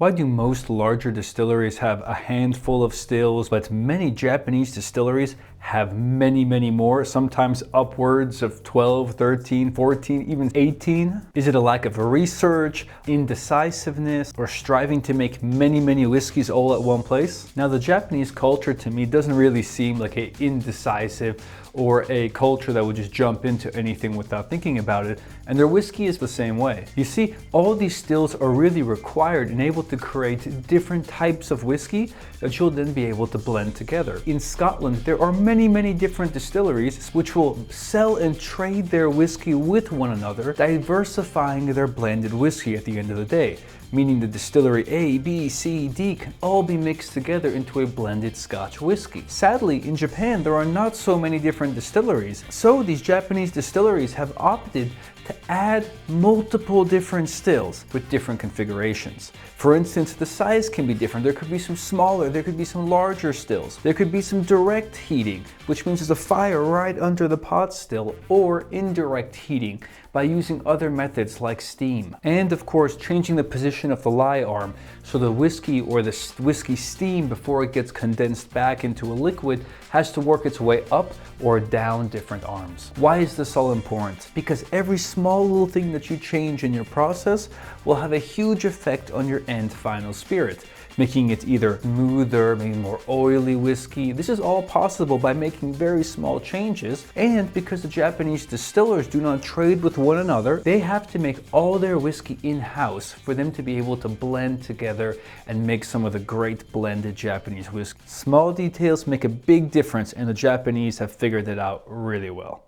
Why do most larger distilleries have a handful of stills, but many Japanese distilleries have many more, sometimes upwards of 12, 13, 14, even 18? Is it a lack of research, indecisiveness, or striving to make many whiskeys all at one place? Now, the Japanese culture to me doesn't really seem like an indecisive or a culture that would just jump into anything without thinking about it, and their whiskey is the same way. You see, all these stills are really required and able to create different types of whiskey that you'll then be able to blend together. In Scotland, there are many different distilleries which will sell and trade their whiskey with one another, diversifying their blended whiskey at the end of the day, meaning the distillery A, B, C, D can all be mixed together into a blended Scotch whiskey. Sadly, in Japan, there are not so many different distilleries, so these Japanese distilleries have opted to add multiple different stills with different configurations. For instance, the size can be different. There could be some smaller, there could be some larger stills. There could be some direct heating, which means there's a fire right under the pot still, or indirect heating by using other methods like steam. And of course, changing the position of the lye arm so the whiskey or the whiskey steam before it gets condensed back into a liquid has to work its way up or down different arms. Why is this all important? Because every small little thing that you change in your process will have a huge effect on your end final spirit, making it either smoother, maybe more oily whiskey. This is all possible by making very small changes, and because the Japanese distillers do not trade with one another, they have to make all their whiskey in-house for them to be able to blend together and make some of the great blended Japanese whiskey. Small details make a big difference, and the Japanese have figured it out really well.